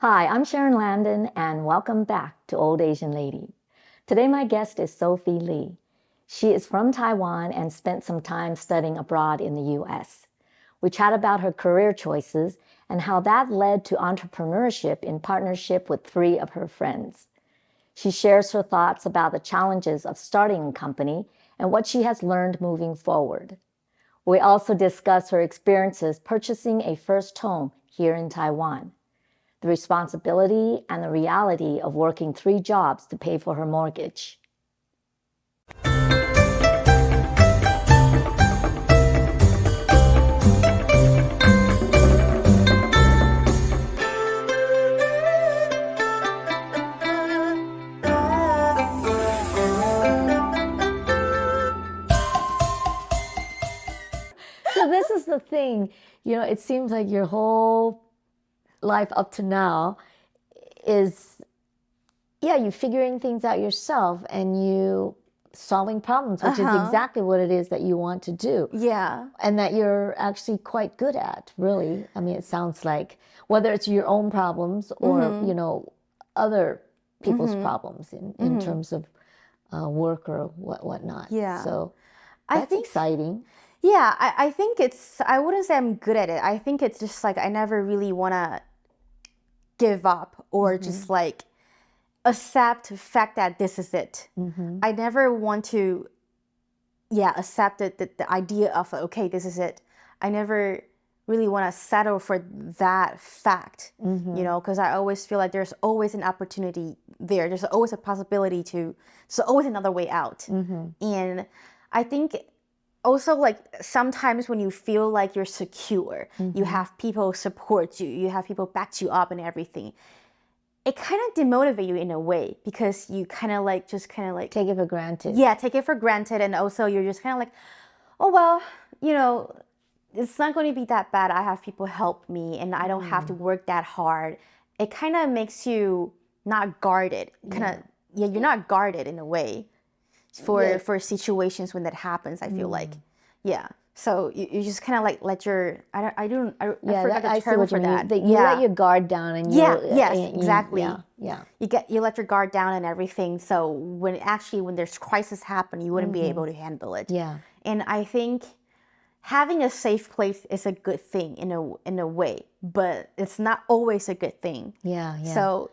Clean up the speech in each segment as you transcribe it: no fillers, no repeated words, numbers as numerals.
Hi, I'm Sharon Landon, and welcome back to Old Asian Lady. Today, my guest is Sophie Lee. She is from Taiwan and spent some time studying abroad in the US. We chat about her career choices and how that led to entrepreneurship in partnership with three of her friends. She shares her thoughts about the challenges of starting a company and what she has learned moving forward. We also discuss her experiences purchasing a first home here in Taiwan, the responsibility and the reality of working three jobs to pay for her mortgage. So this is the thing, it seems like your whole life up to now is, you figuring things out yourself and you solving problems, which is exactly what it is that you want to do. Yeah. And that you're actually quite good at, really. I mean, it sounds like whether it's your own problems or, other people's problems in terms of work or whatnot. Yeah. So I that's think, exciting. yeah, I think I wouldn't say I'm good at it. I think it's just like I never really want to give up or just like accept the fact that this is it. I never want to, accept the idea of, okay, this is it. I never really want to settle for that fact, because I always feel like there's always an opportunity there. There's always a possibility there's always another way out. And I think also, like, sometimes when you feel like you're secure, you have people support you, you have people back you up and everything, it kind of demotivates you in a way because you kind of like Take it for granted. Yeah, take it for granted. And also you're just kind of like, oh, well, it's not going to be that bad. I have people help me and I don't have to work that hard. It kind of makes you not guarded. You're not guarded in a way for situations when that happens, I feel like. Yeah. So you just kind of like let your, I forgot the term for that. You let your guard down and exactly. Yeah. You let your guard down and everything. So when there's crisis happen, you wouldn't be able to handle it. Yeah. And I think having a safe place is a good thing in a way, but it's not always a good thing. Yeah. So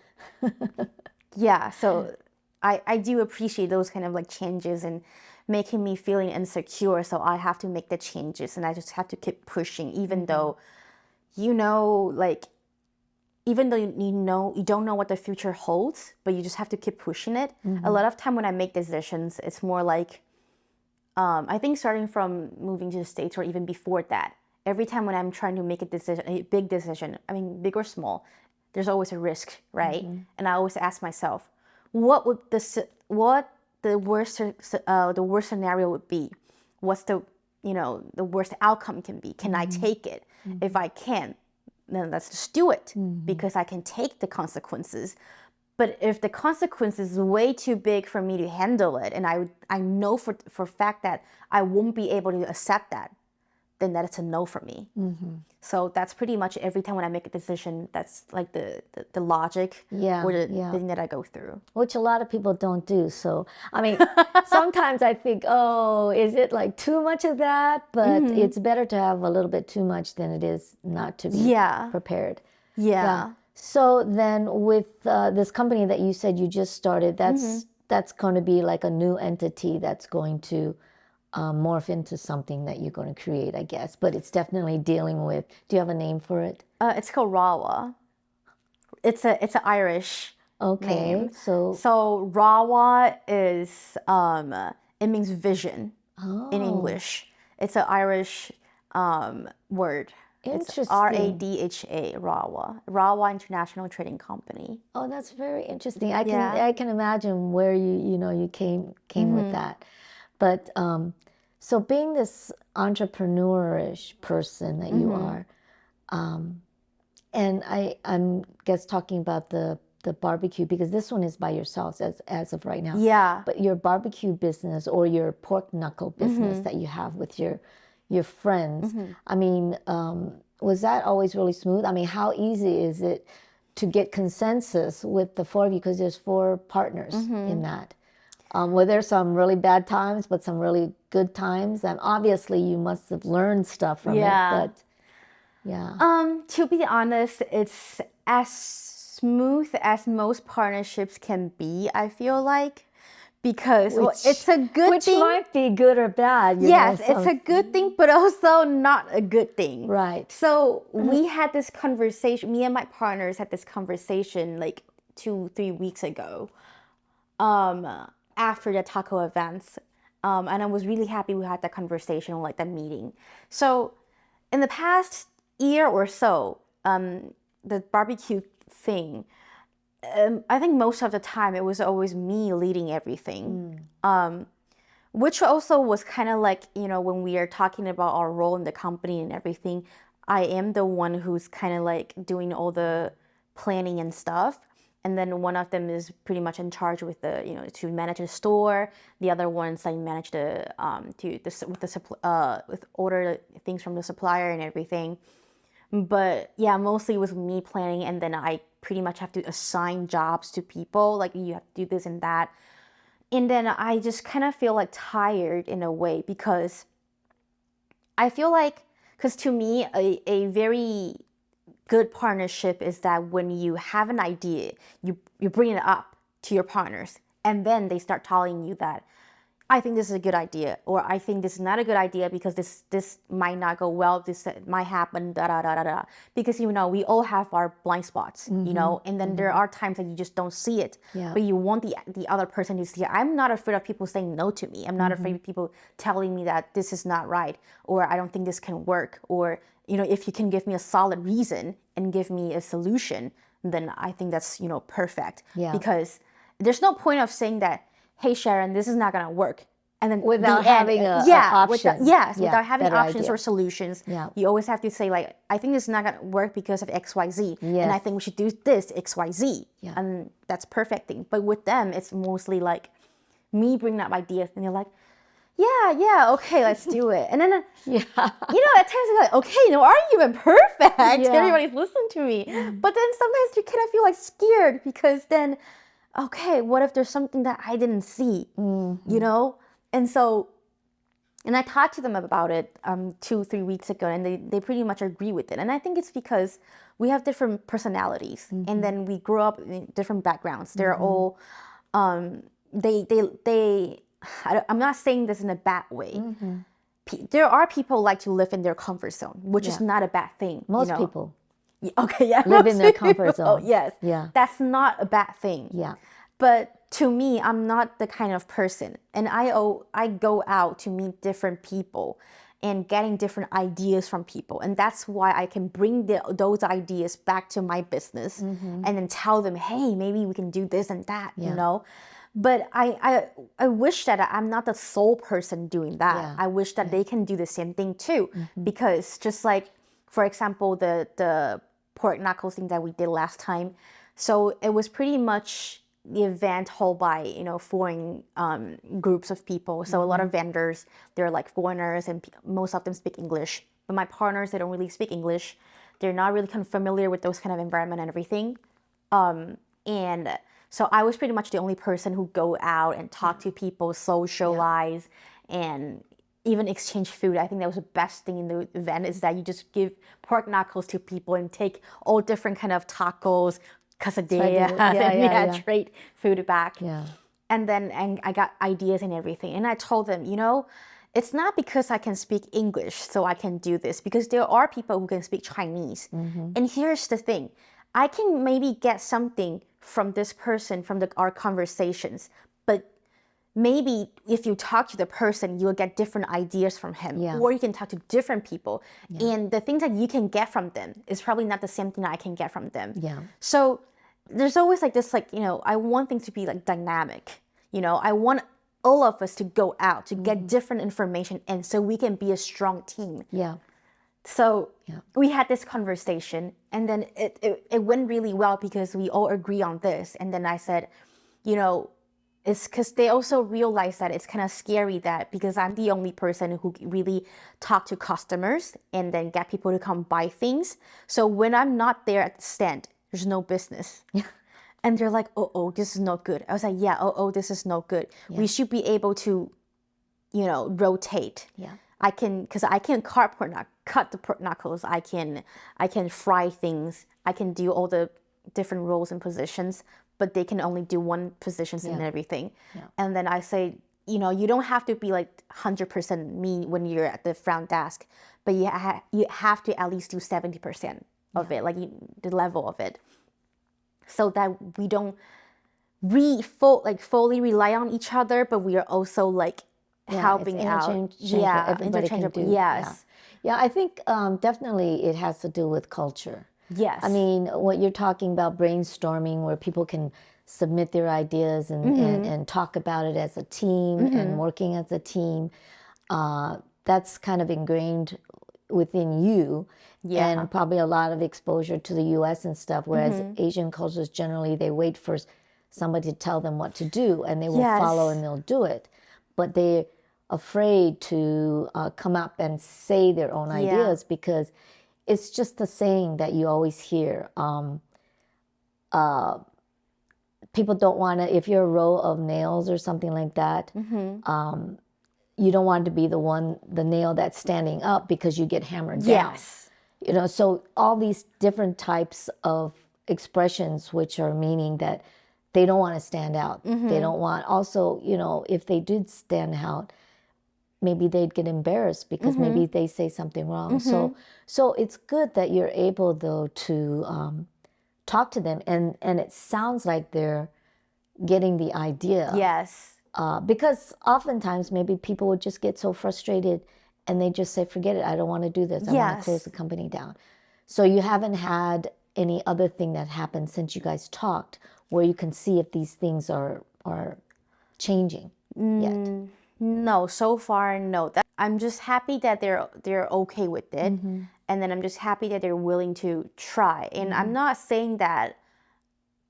so I do appreciate those kind of like changes and making me feeling insecure. So I have to make the changes and I just have to keep pushing, even though, like, even though you don't know what the future holds, but you just have to keep pushing it. A lot of time when I make decisions, it's more like, I think starting from moving to the States or even before that, every time when I'm trying to make a big decision, I mean, big or small, there's always a risk, right? And I always ask myself, what the worst scenario would be? What's the worst outcome can be? Can I take it? If I can, then let's just do it because I can take the consequences. But if the consequences is way too big for me to handle it, and I know for a fact that I won't be able to accept that, then that's a no for me. So that's pretty much every time when I make a decision, that's like the logic or the thing that I go through. Which a lot of people don't do. So, I mean, sometimes I think, oh, is it like too much of that? But it's better to have a little bit too much than it is not to be prepared. Yeah. So then with this company that you said you just started, that's going to be like a new entity that's going to morph into something that you're going to create, I guess. But it's definitely dealing with, do you have a name for it? It's called Rawa. It's an Irish name. So Rawa is it means vision in English. It's an Irish word. Interesting. It's RADHA, Rawa International Trading Company. Oh, that's very interesting. I can imagine where you came with that. But so being this entrepreneurish person that you are, and I'm guess talking about the barbecue, because this one is by yourselves as of right now. Yeah. But your barbecue business or your pork knuckle business that you have with your friends, I mean, was that always really smooth? I mean, how easy is it to get consensus with the four of you, because there's four partners in that. Were there some really bad times, but some really good times? And obviously you must have learned stuff from it, but yeah. To be honest, it's as smooth as most partnerships can be, I feel like. Because it's a good thing. Which might be good or bad. Yes, it's a good thing, but also not a good thing. Right. So we had this conversation, me and my partners had this conversation like 2-3 weeks ago after the taco events. And I was really happy we had that conversation or like that meeting. So in the past year or so, the barbecue thing, I think most of the time it was always me leading everything, which also was kind of like, when we are talking about our role in the company and everything, I am the one who's kind of like doing all the planning and stuff. And then one of them is pretty much in charge with the, to manage the store. The other ones I manage with order things from the supplier and everything. But yeah, mostly it was me planning, and then I pretty much have to assign jobs to people, like you have to do this and that. And then I just kind of feel like tired in a way, because I feel like, because to me, a very good partnership is that when you have an idea, you bring it up to your partners, and then they start telling you that, I think this is a good idea, or I think this is not a good idea because this might not go well, this might happen, da da da da da. Because we all have our blind spots, and then there are times that you just don't see it, but you want the other person to see it. I'm not afraid of people saying no to me. I'm not afraid of people telling me that this is not right, or I don't think this can work, or if you can give me a solid reason and give me a solution, then I think that's perfect. Because there's no point of saying that, hey Sharon, this is not gonna work, and then without having an option. Without having options idea. or solutions. You always have to say like, I think this is not gonna work because of XYZ, and I think we should do this XYZ, and that's perfect thing. But with them, it's mostly like me bringing up ideas, and they're like, yeah, okay, let's do it. And then at times they're like, okay, no argument, perfect. Everybody's listening to me. But then sometimes you kind of feel like scared, because then, okay, what if there's something that I didn't see, And so, and I talked to them about it 2-3 weeks ago, and they pretty much agree with it. And I think it's because we have different personalities, and then we grow up in different backgrounds. They're all, I'm not saying this in a bad way. There are people who like to live in their comfort zone, which is not a bad thing. Most people. Okay, live in their comfort zone. Yes. That's not a bad thing. But to me, I'm not the kind of person, and I go out to meet different people and getting different ideas from people, and that's why I can bring those ideas back to my business and then tell them, hey, maybe we can do this and that, But I wish that I'm not the sole person doing that. I wish that they can do the same thing too, because just like, for example, the pork knuckles thing that we did last time. So it was pretty much the event held by, foreign groups of people. So a lot of vendors, they're like foreigners, and most of them speak English. But my partners, they don't really speak English. They're not really kind of familiar with those kind of environment and everything. And so I was pretty much the only person who go out and talk to people, socialize, and even exchange food. I think that was the best thing in the event, is that you just give pork knuckles to people and take all different kind of tacos, quesadillas, and trade food back. And then I got ideas and everything. And I told them, it's not because I can speak English so I can do this, because there are people who can speak Chinese. And here's the thing. I can maybe get something from this person, from our conversations, but maybe if you talk to the person, you'll get different ideas from him, or you can talk to different people, and the things that you can get from them is probably not the same thing that I can get from them. So there's always like this, like, I want things to be like dynamic. I want all of us to go out to get different information, and so we can be a strong team. So we had this conversation, and then it went really well because we all agree on this. And then I said, it's because they also realize that it's kind of scary, that because I'm the only person who really talk to customers and then get people to come buy things. So when I'm not there at the stand, there's no business. And they're like, oh, this is not good. I was like, yeah, oh, this is not good. We should be able to, rotate. Because I can cut the pork knuckles. I can fry things. I can do all the different roles and positions, but they can only do one positions and everything. And then I say, you don't have to be like 100% me when you're at the front desk, but you have to at least do 70% of it, like the level of it, so that we don't fully rely on each other, but we are also like helping out. Everybody can do. Yes. Yeah, I think definitely it has to do with culture. Yes. I mean, what you're talking about, brainstorming, where people can submit their ideas and talk about it as a team and working as a team, that's kind of ingrained within you. And probably a lot of exposure to the U.S. and stuff, whereas Asian cultures generally, they wait for somebody to tell them what to do, and they will follow and they'll do it. But they're afraid to come up and say their own ideas, because it's just the saying that you always hear. People don't want to, if you're a row of nails or something like that, you don't want to be the nail that's standing up, because you get hammered down. So all these different types of expressions, which are meaning that they don't want to stand out. They don't want, also, if they did stand out, maybe they'd get embarrassed because maybe they say something wrong. So it's good that you're able, though, to talk to them, and it sounds like they're getting the idea. Because oftentimes maybe people would just get so frustrated and they just say, forget it, I don't want to do this. I want to close the company down. So you haven't had any other thing that happened since you guys talked where you can see if these things are changing yet? No, so far, no. I'm just happy that they're okay with it. And then I'm just happy that they're willing to try. And I'm not saying that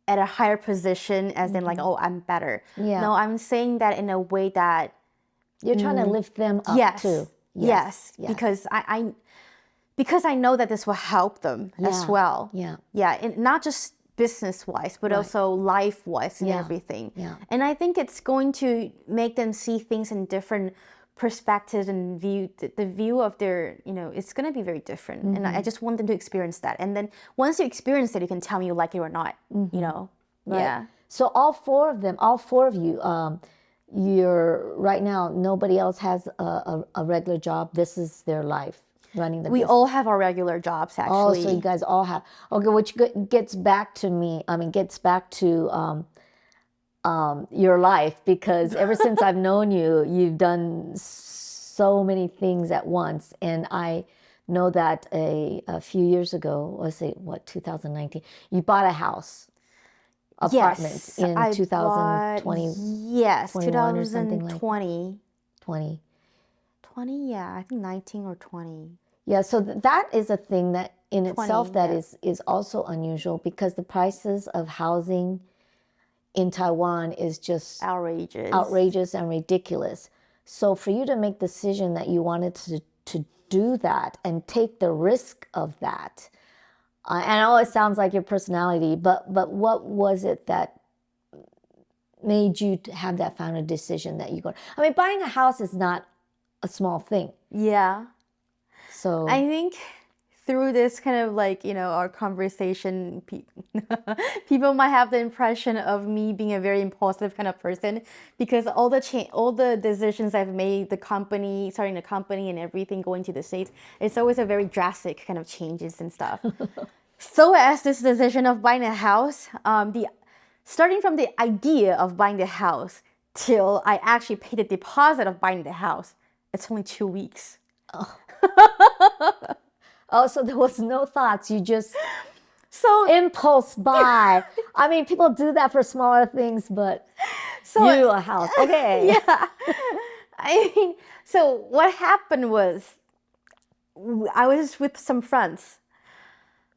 at a higher position as in like, oh, I'm better. No, I'm saying that in a way that you're trying to lift them up too. Yes. Because I know that this will help them as well. And not just business-wise, but also life-wise and everything. And I think it's going to make them see things in different perspectives and the view of their, it's going to be very different. And I just want them to experience that. And then once you experience it, you can tell me you like it or not, So all four of you, you're right now, nobody else has a regular job. This is their life, running the business. We all have our regular jobs, actually. Oh, so you guys all have. Okay, which gets back to your life, because ever since I've known you, you've done so many things at once. And I know that a few years ago, let's say, 2019, you bought a house. Apartment in 2020. Yes, 21 or something like 2020. 20, I think 19 or 20. Yeah, so that is a thing that in itself that is also unusual, because the prices of housing in Taiwan is just outrageous and ridiculous. So for you to make the decision that you wanted to do that and take the risk of that, and I know it sounds like your personality, but what was it that made you have that final decision that you go? I mean, buying a house is not a small thing. So I think through this kind of like, our conversation, people might have the impression of me being a very impulsive kind of person, because all the decisions I've made, starting the company and everything, going to the States, it's always a very drastic kind of changes and stuff. So as this decision of buying a house, starting from the idea of buying the house till I actually pay the deposit of buying the house, it's only 2 weeks. Oh, so there was no thoughts. You just impulse buy. I mean, people do that for smaller things, but a house. Okay. I mean, so what happened was, I was with some friends.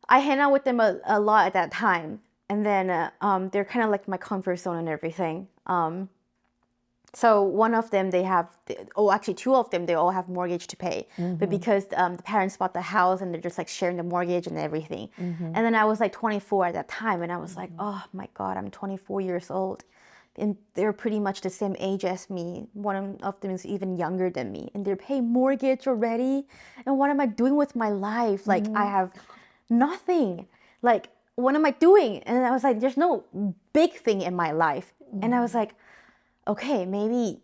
I hang out with them a lot at that time. And then they're kind of like my comfort zone and everything. So one of them, actually two of them, they all have mortgage to pay. But because the parents bought the house and they're just like sharing the mortgage and everything. And then I was like 24 at that time, and I was like, oh my God, I'm 24 years old. And they're pretty much the same age as me. One of them is even younger than me. And they're paying mortgage already. And what am I doing with my life? Like, I have nothing. Like, what am I doing? And I was like, there's no big thing in my life. And I was like, okay, maybe,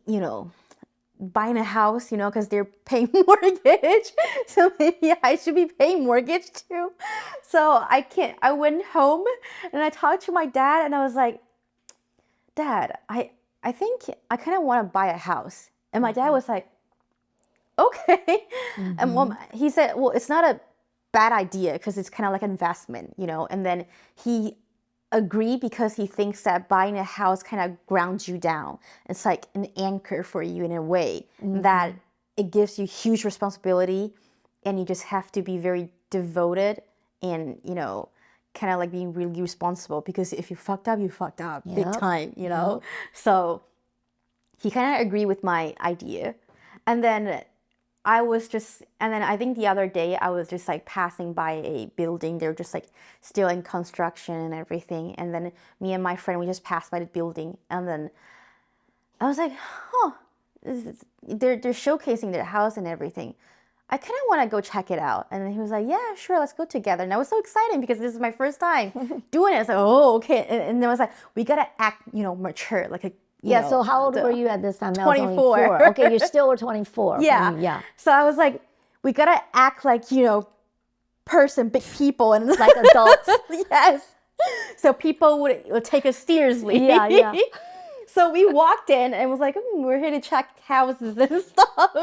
buying a house, because they're paying mortgage. So maybe I should be paying mortgage too. So I went home and I talked to my dad, and I was like, Dad, I think I kind of want to buy a house. And my dad was like, okay. And he said, well, it's not a bad idea because it's kind of like an investment, And then he agreed because he thinks that buying a house kind of grounds you down. It's like an anchor for you in a way that it gives you huge responsibility, and you just have to be very devoted and, kind of like being really responsible, because if you fucked up, you fucked up big time, So he kind of agreed with my idea. And then I think the other day I was just like passing by a building. They're just like still in construction and everything. And then me and my friend, we just passed by the building. And then I was like, they're showcasing their house and everything. I kind of want to go check it out. And then he was like, yeah, sure, let's go together. And I was so excited because this is my first time doing it. I was like, oh, okay. And then I was like, we got to act, mature, like a so how old were you at this time? 24. Okay, you still were 24. Yeah. So I was like, we got to act like, big people. And like adults. Yes. So people would take us seriously. Yeah. So we walked in and was like, we're here to check houses and stuff.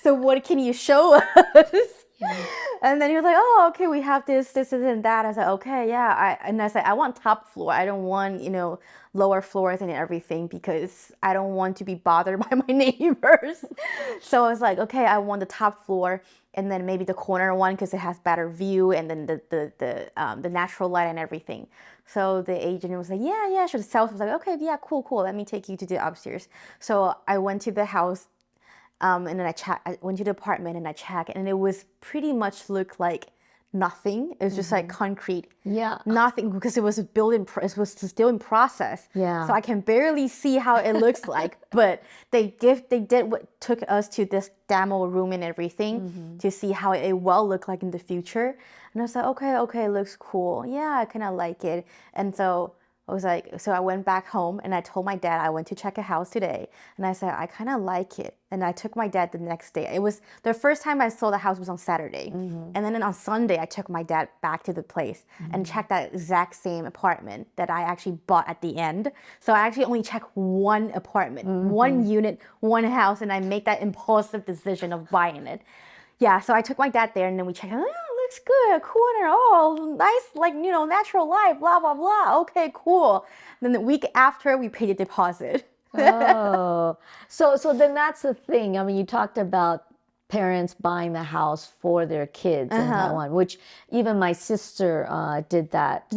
So what can you show us? And then he was like, oh, okay, we have this, and that. I said, okay, yeah. I said, I want top floor. I don't want, lower floors and everything, because I don't want to be bothered by my neighbors. So I was like, okay, I want the top floor, and then maybe the corner one because it has better view, and then the natural light and everything. So the agent was like, yeah, sure. The sales was like, okay, yeah, cool. Let me take you to the upstairs. So I went to the house. And then I went to the apartment and I checked, and it was pretty much looked like nothing. It was just like concrete. Yeah. Nothing, because it was it was still in process. Yeah. So I can barely see how it looks like. But they did what took us to this demo room and everything to see how it will look like in the future. And I was like, okay, it looks cool. Yeah, I kind of like it. And so I was like, so I went back home and I told my dad I went to check a house today. And I said, I kind of like it. And I took my dad the next day. It was the first time I saw the house was on Saturday. And then on Sunday, I took my dad back to the place and checked that exact same apartment that I actually bought at the end. So I actually only checked one apartment, one unit, one house, and I made that impulsive decision of buying it. Yeah, so I took my dad there and then we checked. Looks good, corner, oh, nice, like, natural light, blah, blah, blah. Okay, cool. Then the week after, we paid a deposit. Oh, so then that's the thing. I mean, you talked about parents buying the house for their kids in Taiwan, which even my sister did that,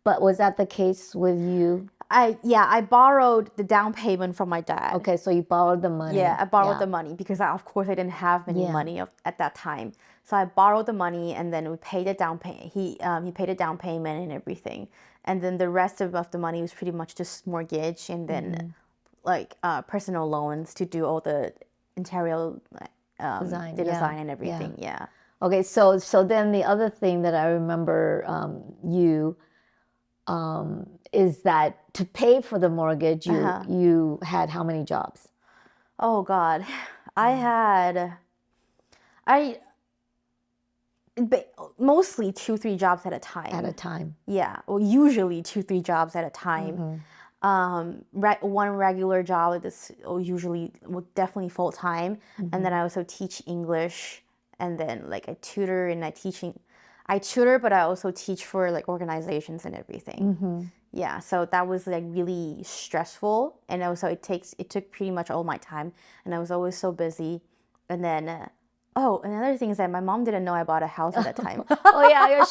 But was that the case with you? I borrowed the down payment from my dad. Okay, so you borrowed the money. Yeah, I borrowed the money because of course I didn't have many money at that time. So I borrowed the money and then we paid the down payment. He paid the down payment and everything, and then the rest of the money was pretty much just mortgage and then like personal loans to do all the interior design and everything. Yeah. Okay, so then the other thing that I remember is that to pay for the mortgage, you had how many jobs? Oh God, I mostly 2-3 jobs at a time. At a time. Yeah, well, usually 2-3 jobs at a time. One regular job is usually definitely full time, and then I also teach English, and then like I tutor and I tutor, but I also teach for like organizations and everything. Yeah, so that was like really stressful, and also it took pretty much all my time, and I was always so busy. And then Oh, another thing is that my mom didn't know I bought a house at that time. Oh yeah,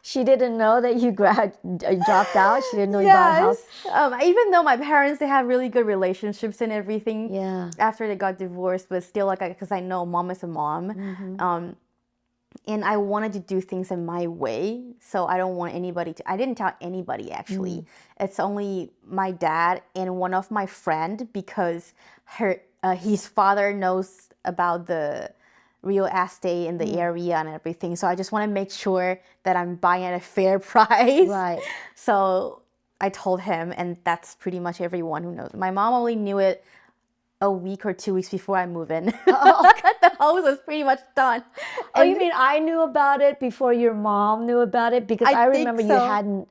she didn't know that you dropped out. She didn't know you bought a house. Yes. Even though my parents, they have really good relationships and everything Yeah. after they got divorced, but still, like, because I know mom is a mom. And I wanted to do things in my way. So I don't want anybody to, I didn't tell anybody actually. It's only my dad and one of my friend, because his father knows about the real estate in the area and everything. So I just want to make sure that I'm buying at a fair price. Right. So I told him, and that's pretty much everyone who knows. My mom only knew it a week or 2 weeks before I move in. The house was pretty much done. Oh, you mean I knew about it before your mom knew about it? Because I think remember so.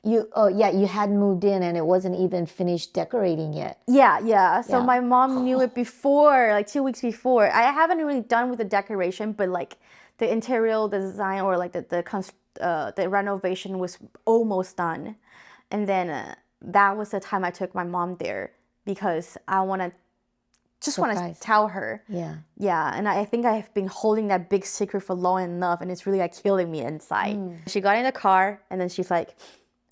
you hadn't moved in and it wasn't even finished decorating yet. Yeah. So Yeah. my mom knew it before, like 2 weeks before. I haven't really done with the decoration, but like the interior design, or like the renovation was almost done. And then that was the time I took my mom there, because I want to Surprise. tell her. Yeah. Yeah, and I think I have been holding that big secret for long enough, and it's really like killing me inside. She got in the car, and then she's like,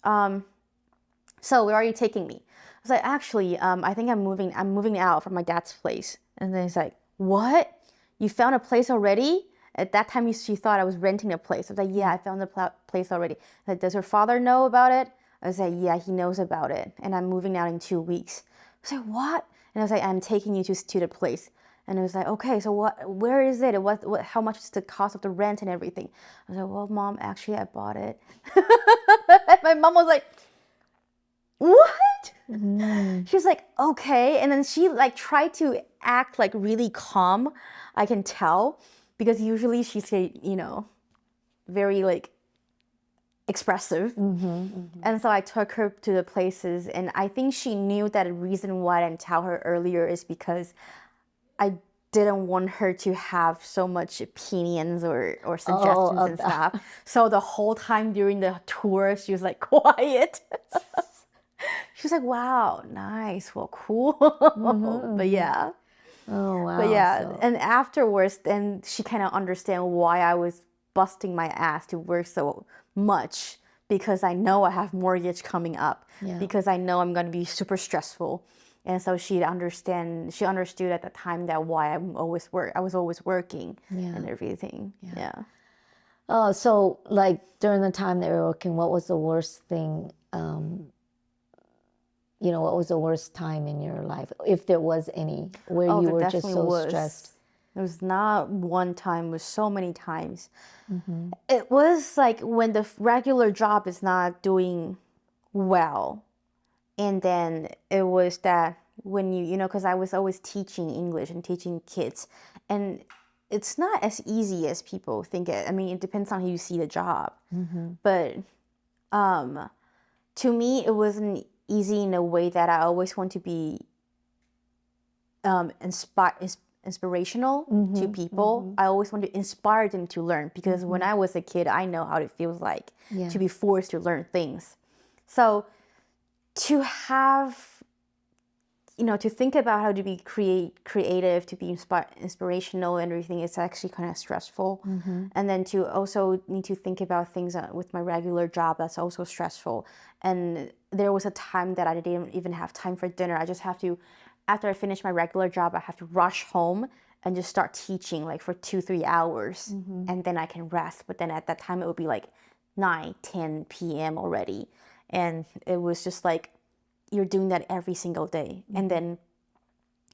so where are you taking me? I was like, actually, I think I'm moving out from my dad's place. And then he's like, what? You found a place already? At that time, she thought I was renting a place. I was like, yeah, I found the place already. Like, does her father know about it? I was like, yeah, he knows about it, and I'm moving out in 2 weeks. I was like, what? And I was like, I'm taking you to the place. And it was like, okay, so where is it? How much is the cost of the rent and everything? I was like, well, mom, actually, I bought it. My mom was like, what? She was like, okay. And then she like tried to act like really calm, I can tell, because usually she's, very like expressive. And so I took her to the places, and I think she knew that the reason why I didn't tell her earlier is because I didn't want her to have so much opinions or suggestions and stuff. So the whole time during the tour, she was like quiet. She was like, wow, nice, well, cool. But yeah. Oh wow. But yeah, So, and afterwards, then she kind of understand why I was busting my ass to work so much, because I know I have mortgage coming up, Yeah. because I know I'm going to be super stressful. And so she understood at the time that why I was always working and everything. Yeah. oh, so like during the time that you were working, what was the worst thing? What was the worst time in your life, if there was any, where you There were just definitely so was. stressed? There was not one time, it was so many times. It was like when the regular job is not doing well. And then it was that when because I was always teaching English and teaching kids. And it's not as easy as people think it. I mean, it depends on how you see the job. But to me, it wasn't easy in a way that I always want to be inspirational to people. I always want to inspire them to learn, because when I was a kid, I know how it feels like to be forced to learn things. So to have, to think about how to be creative, to be inspirational and everything, is actually kind of stressful. And then to also need to think about things with my regular job, that's also stressful. And there was a time that I didn't even have time for dinner. I just have to, after I finish my regular job, I have to rush home and just start teaching like for 2-3 hours, and then I can rest. But then at that time, it would be like 9-10 p.m. already. And it was just like, you're doing that every single day. And then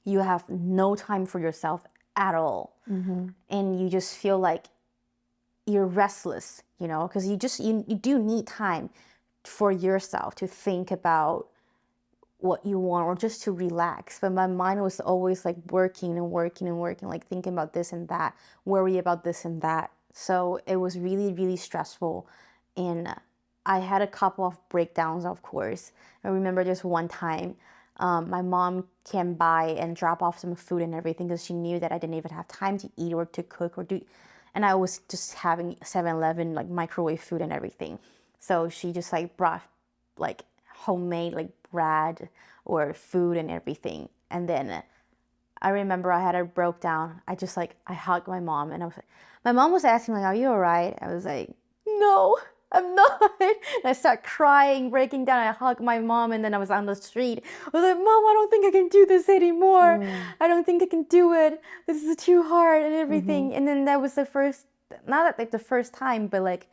you have no time for yourself at all. And you just feel like you're restless, because you do need time for yourself to think about what you want, or just to relax. But my mind was always like working and working and working, like thinking about this and that, worry about this and that. So it was really, really stressful. And I had a couple of breakdowns, of course. I remember just one time, my mom came by and dropped off some food and everything, because she knew that I didn't even have time to eat or to cook or do. And I was just having 7-Eleven like microwave food and everything. So she just like brought like homemade like bread or food and everything. And then I remember I had a broke down. I hugged my mom, and I was like, my mom was asking like, "Are you all right?" I was like, "No, I'm not." And I start crying, breaking down. I hugged my mom, and then I was on the street. I was like, "Mom, I don't think I can do this anymore. I don't think I can do it. This is too hard and everything." And then that was the first, not like the first time, but like,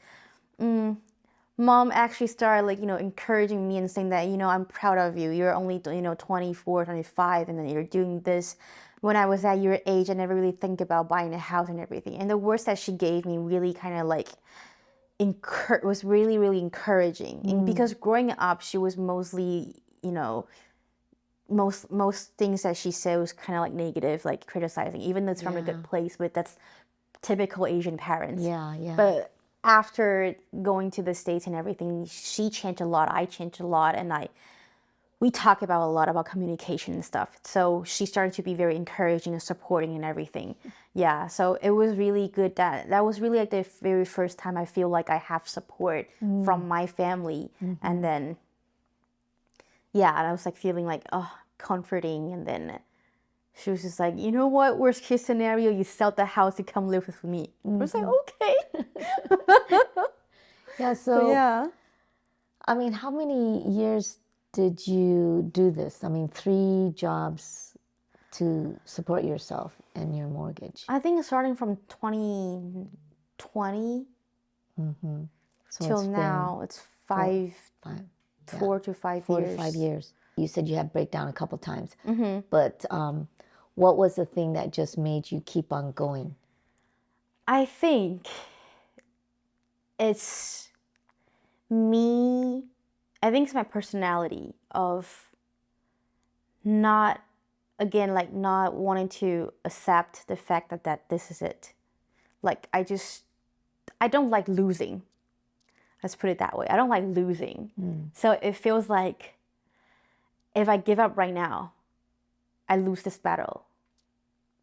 mom actually started like, encouraging me and saying that, I'm proud of you. You're only, 24, 25, and then you're doing this. When I was at your age, I never really think about buying a house and everything. And the words that she gave me really kind of like was really, really encouraging. And because growing up, she was mostly, most things that she said was kind of like negative, like criticizing, even though it's from a good place, but that's typical Asian parents. Yeah. But after going to the States and everything, she changed a lot. I changed a lot, and we talk about a lot about communication and stuff. So she started to be very encouraging and supporting and everything. Yeah, so it was really good. That was really like the very first time I feel like I have support from my family, and then and I was like feeling like comforting, and then she was just like, you know what, worst case scenario, you sell the house to come live with me. I was like, okay. Yeah, So yeah. I mean, how many years did you do this? I mean, 3 jobs to support yourself and your mortgage. I think starting from 2020 So till it's now, it's been 4 to 5 4 years. to 5 years. You said you had breakdown a couple times, but what was the thing that just made you keep on going? I think it's me. I think it's my personality of not wanting to accept the fact that this is it. Like, I don't like losing. Let's put it that way. I don't like losing. So it feels like if I give up right now, I lose this battle.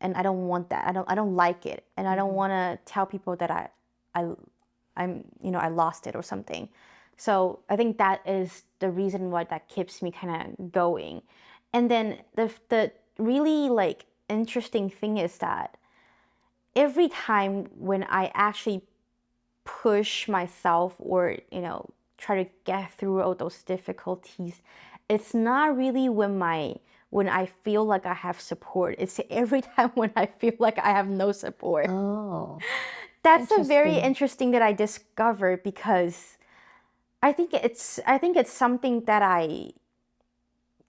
And I don't want that. I don't like it. And I don't want to tell people that I'm I lost it or something. So I think that is the reason why that keeps me kind of going. And then the really like interesting thing is that every time when I actually push myself or try to get through all those difficulties, it's not really when I feel like I have support. It's every time when I feel like I have no support. Oh, That's a very interesting that I discovered, because I think it's something that I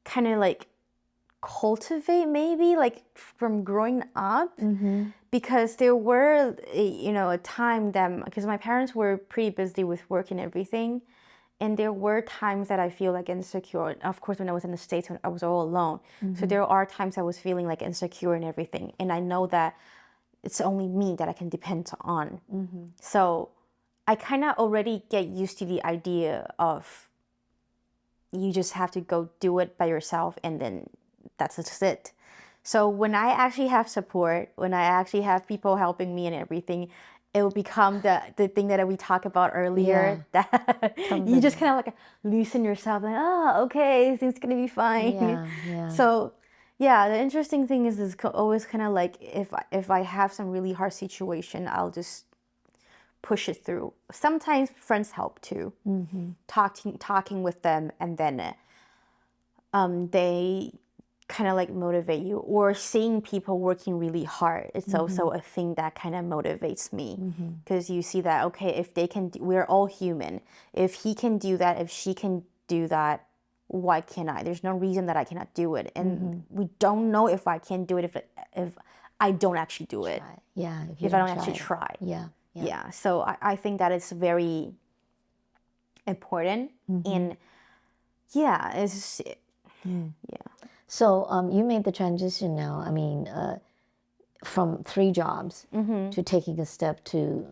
kind of like cultivate, maybe like from growing up, because there were a time that, because my parents were pretty busy with work and everything, and there were times that I feel like insecure. Of course, when I was in the States, when I was all alone, so there are times I was feeling like insecure and everything, and I know that it's only me that I can depend on. So I kind of already get used to the idea of you just have to go do it by yourself, and then that's just it. So when I actually have support, when I actually have people helping me and everything, it will become the thing that we talked about earlier, that you just kind of like loosen yourself, like, okay, things gonna be fine. So yeah, the interesting thing is always kind of like, if I have some really hard situation, I'll just push it through. Sometimes friends help too, talking with them, and then they kind of like motivate you, or seeing people working really hard. It's also a thing that kind of motivates me, because you see that, okay, if they can, we're all human. If he can do that, if she can do that, why can't I? There's no reason that I cannot do it. And we don't know if I can do it if I don't actually do it. Yeah, if I don't actually try. Yeah. So I think that it's very important. And yeah, it's So you made the transition now. I mean, from 3 jobs to taking a step to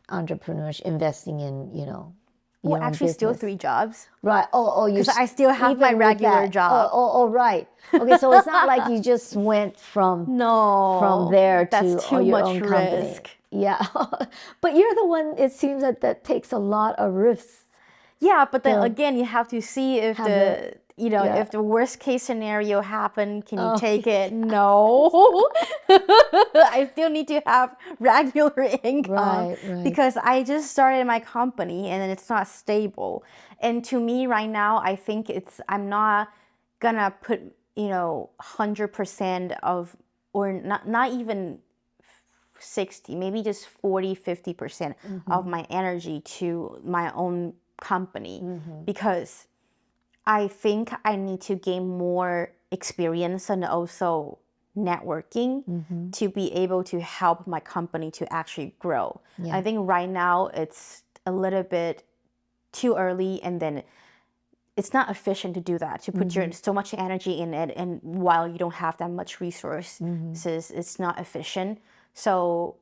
entrepreneurship, investing in, your own actually still business. 3 jobs. Right. Oh, you. Because I still have my regular job. Oh, right. Okay, so it's not like you just went from there to too your much own risk. company. Yeah, but you're the one. It seems that takes a lot of risks. Yeah, but then So again, you have to see if have the, you know, yeah. if the worst case scenario happened, can you Oh, take it? No. I still need to have regular income right. because I just started my company and then it's not stable. And to me right now, I think I'm not gonna put, 100% of, or not even 60, maybe just 40, 50% of my energy to my own company because I think I need to gain more experience and also networking to be able to help my company to actually grow. Yeah. I think right now it's a little bit too early and then it's not efficient to do that, to put your so much energy in it, and while you don't have that much resources, it's not efficient. So,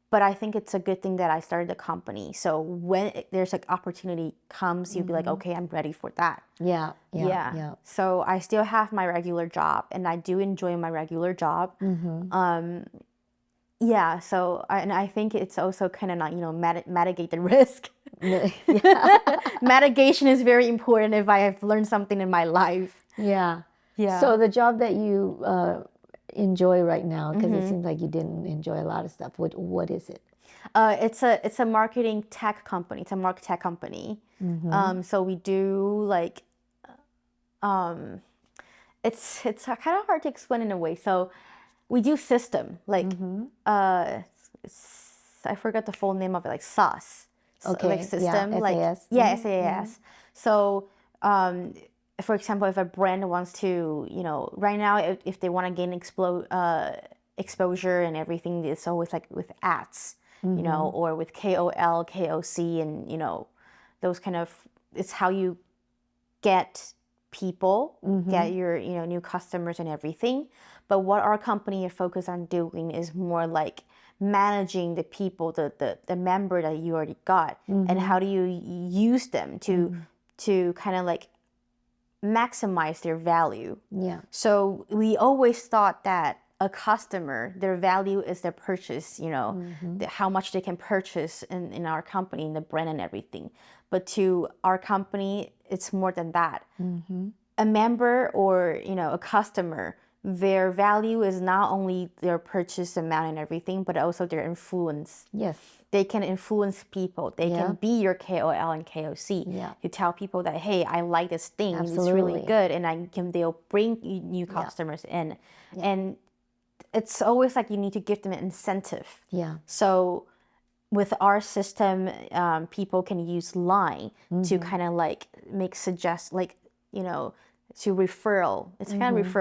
but I think it's a good thing that I started the company. So when there's like opportunity comes, you'll be like, okay, I'm ready for that. Yeah. So I still have my regular job, and I do enjoy my regular job. Yeah. So and I think it's also kind of not, mitigate the risk. Yeah. Mitigation is very important if I have learned something in my life. Yeah. Yeah. So the job that you enjoy right now, because it seems like you didn't enjoy a lot of stuff. What is it? It's a marketing tech company. It's a market tech company. So we do like, it's kind of hard to explain in a way. So we do system like, I forgot the full name of it, like SaaS. Okay. Like system, Yeah. like SAS. yeah, SaaS. So, for example, if a brand wants to, right now, if they want to gain exposure and everything, it's always like with ads, or with KOL, KOC, and those kind of. It's how you get people, get your new customers and everything. But what our company is focused on doing is more like managing the people, the member that you already got, and how do you use them to kind of like maximize their value. Yeah. So we always thought that a customer, their value is their purchase, how much they can purchase in our company, in the brand and everything. But to our company, it's more than that. A member or, a customer, their value is not only their purchase amount and everything, but also their influence. Yes. They can influence people. They can be your KOL and KOC to tell people that, hey, I like this thing. It's really good. And they'll bring new customers in. And it's always like you need to give them an incentive. Yeah. So with our system, people can use Line to kind of like to referral. It's kind of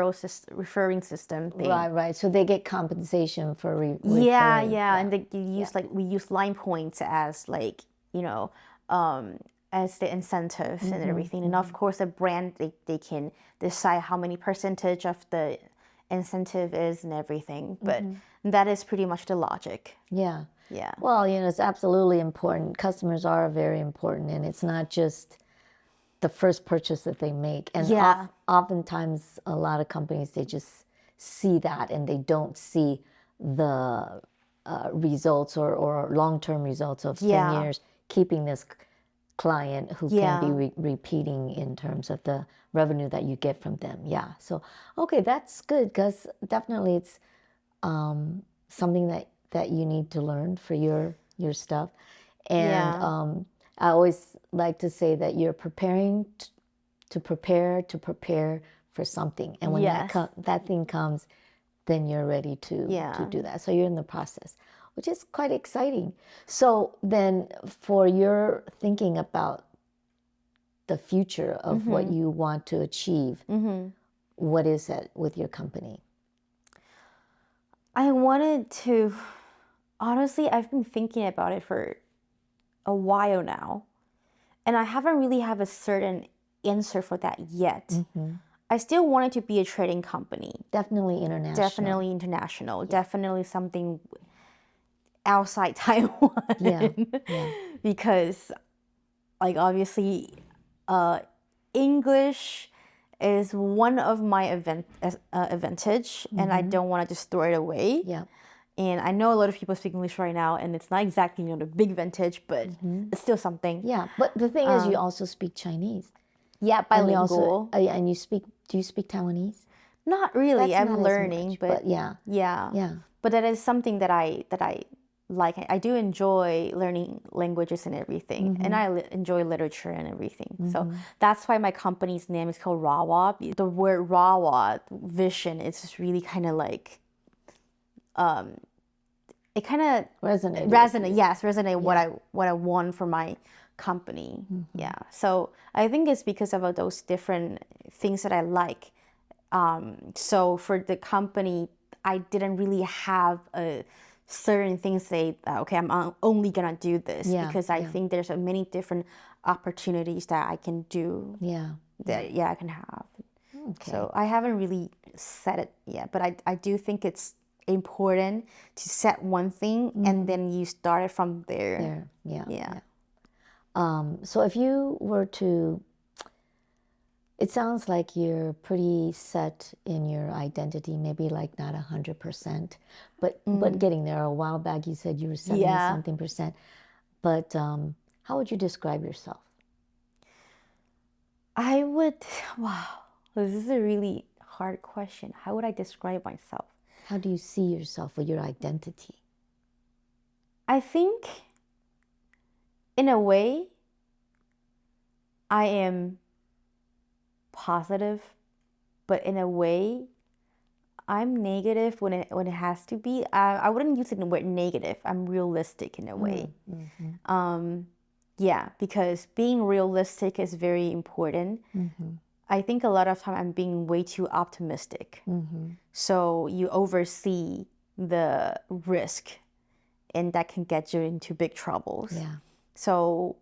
referring system thing. Right. So they get compensation for referring. Yeah. And we use Line points as like, as the incentives and everything. And of course, a brand, they can decide how many percentage of the incentive is and everything. But that is pretty much the logic. Yeah. Yeah. Well, it's absolutely important. Customers are very important, and it's not just the first purchase that they make. And oftentimes, a lot of companies, they just see that and they don't see the results or long-term results of 10 years keeping this client who can be repeating in terms of the revenue that you get from them. Yeah. So, okay, that's good because definitely it's something that you need to learn for your stuff. And I always like to say that you're preparing to prepare for something. And when that thing comes, then you're ready to do that. So you're in the process, which is quite exciting. So then for your thinking about the future of what you want to achieve, what is it with your company? I wanted to, honestly, I've been thinking about it for a while now, and I haven't really have a certain answer for that yet. I still want it to be a trading company. Definitely international. Definitely something outside Taiwan. Because, like, obviously, English is one of my advantage, and I don't want to just throw it away. And I know a lot of people speak English right now, and it's not exactly, the big vintage, but it's still something. Yeah, but the thing is, you also speak Chinese. Yeah, And you also, bilingual. and do you speak Taiwanese? Not really. That's I'm not as learning, much, but yeah. yeah. But that is something that I like. I do enjoy learning languages and everything, and I enjoy literature and everything. So that's why my company's name is called Rawa. The word Rawa vision is just really kind of like it kind of resonate what I want for my company. Yeah. So I think it's because of those different things that I like. So for the company, I didn't really have a certain things say, okay, I'm only gonna do this, because I think there's many different opportunities that I can do. That I can have. Okay. So I haven't really set it yet, but I do think it's important to set one thing and then you start it from there. Yeah. So if you were to, it sounds like you're pretty set in your identity, maybe like not 100%, but getting there. A while back you said you were 70 something percent. But how would you describe yourself? Wow, this is a really hard question. How would I describe myself? How do you see yourself or your identity? I think in a way I am positive, but in a way I'm negative when it has to be. I wouldn't use it in the word negative. I'm realistic in a way. Yeah, because being realistic is very important. I think a lot of time I'm being way too optimistic. So you oversee the risk, and that can get you into big troubles. So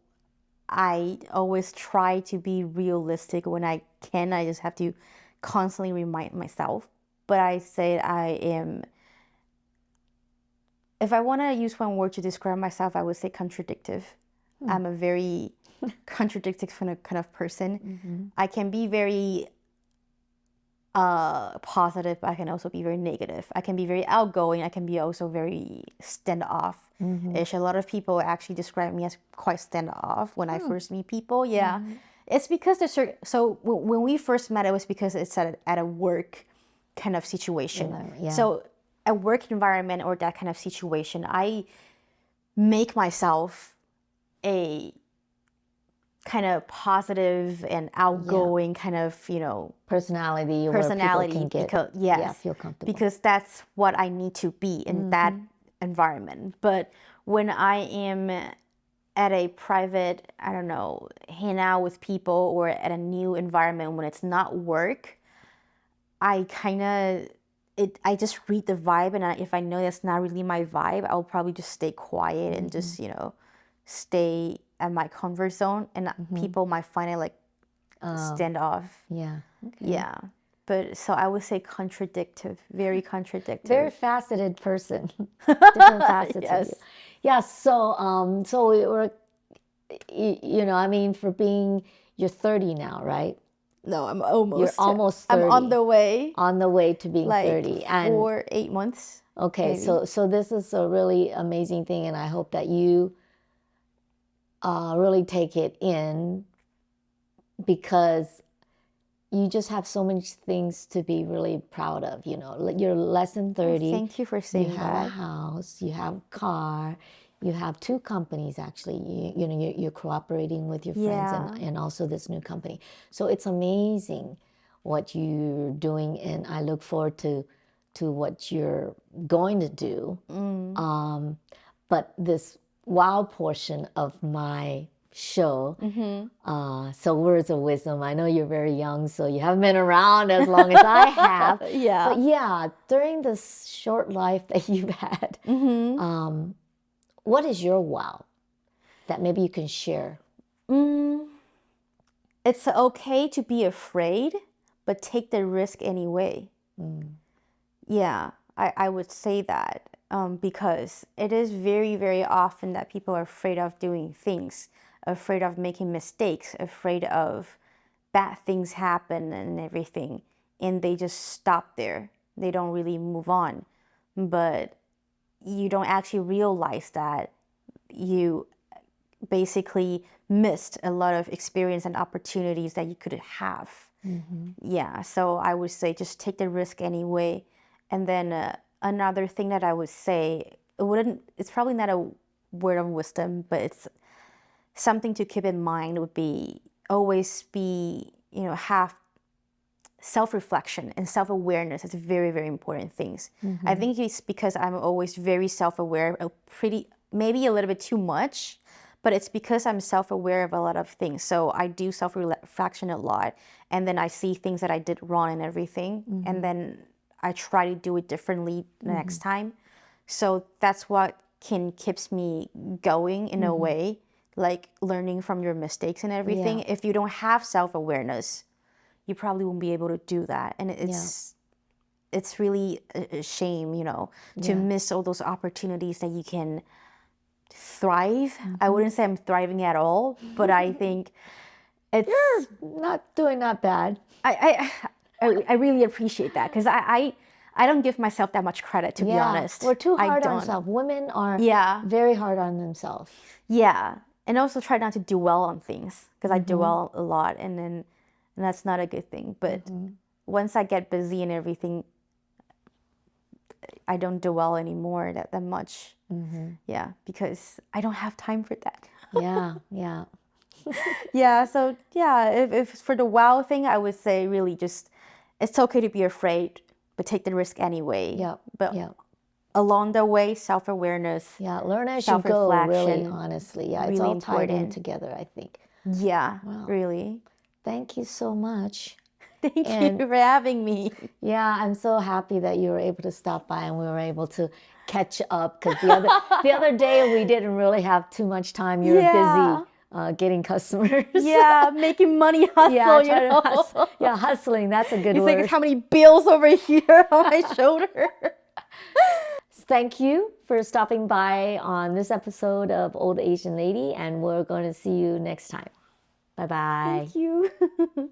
I always try to be realistic when I can. I just have to constantly remind myself. But I say I am, if I want to use one word to describe myself, I would say contradictive. I'm a very contradictive kind of person. I can be very positive, but I can also be very negative. I can be very outgoing. I can be also very standoff-ish. A lot of people actually describe me as quite standoff when I first meet people. It's because so when we first met, it was because it's at a work kind of situation. So a work environment or that kind of situation, I make myself a kind of positive and outgoing kind of, Personality where people can get, feel comfortable. Because that's what I need to be in that environment. But when I am at a private, I don't know, hang out with people or at a new environment when it's not work, I just read the vibe, and if I know that's not really my vibe, I'll probably just stay quiet and just, stay at my comfort zone, and people might find it like standoff. Yeah. But so I would say contradictive, very contradictive. Very faceted person. Different facets of you. Yeah, so we were, I mean, you're 30 now, right? No, I'm almost. You're almost 30. I'm on the way. On the way to being like 30. And 8 months. Okay, so this is a really amazing thing, and I hope that you really take it in, because you just have so many things to be really proud of. You're less than 30. Thank you for saying that. You have a house, you have a car, you have 2 companies actually. You're cooperating with your friends and also this new company. So it's amazing what you're doing, and I look forward to what you're going to do. But this wow portion of my show, so words of wisdom, I know you're very young, so you haven't been around as long as I have. But yeah, during this short life that you've had, what is your wow that maybe you can share? It's okay to be afraid, but take the risk anyway. Yeah, I would say that. Because it is very, very often that people are afraid of doing things, afraid of making mistakes, afraid of bad things happen and everything, and they just stop there. They don't really move on. But you don't actually realize that you basically missed a lot of experience and opportunities that you could have. Yeah, so I would say just take the risk anyway. And then another thing that I would say, it's probably not a word of wisdom, but it's something to keep in mind would be always be, have self-reflection and self-awareness is very, very important things. I think it's because I'm always very self-aware, maybe a little bit too much, but it's because I'm self-aware of a lot of things. So I do self-reflection a lot, and then I see things that I did wrong and everything, and then I try to do it differently next time. So that's what keeps me going in a way, like learning from your mistakes and everything. Yeah. If you don't have self-awareness, you probably won't be able to do that. And it's really a shame, to miss all those opportunities that you can thrive. I wouldn't say I'm thriving at all, but I think You're not doing that bad. I really appreciate that, because I don't give myself that much credit, to be honest. We're too I hard on don't. ourselves. Women are Yeah. very hard on themselves. Yeah. And also try not to dwell on things, because I dwell a lot, and that's not a good thing. But once I get busy and everything, I don't dwell anymore that much. Yeah, because I don't have time for that. Yeah. Yeah, so yeah, if for the wow thing, I would say really just, it's okay to be afraid, but take the risk anyway. Yeah. But Yeah. along the way, self-awareness. Yeah. Learn as you go, really, self-reflection, honestly. Yeah. It's really all tied in important. together, I think. Yeah, Wow. really. Thank you so much. Thank you for having me. Yeah, I'm so happy that you were able to stop by and we were able to catch up, because the other day we didn't really have too much time. You were busy getting customers. Yeah, making money hustle, Yeah, trying to hustle. Yeah, hustling. That's a good It's word. like, how many bills over here on my shoulder? Thank you for stopping by on this episode of Old Asian Lady, and we're going to see you next time. Bye-bye. Thank you.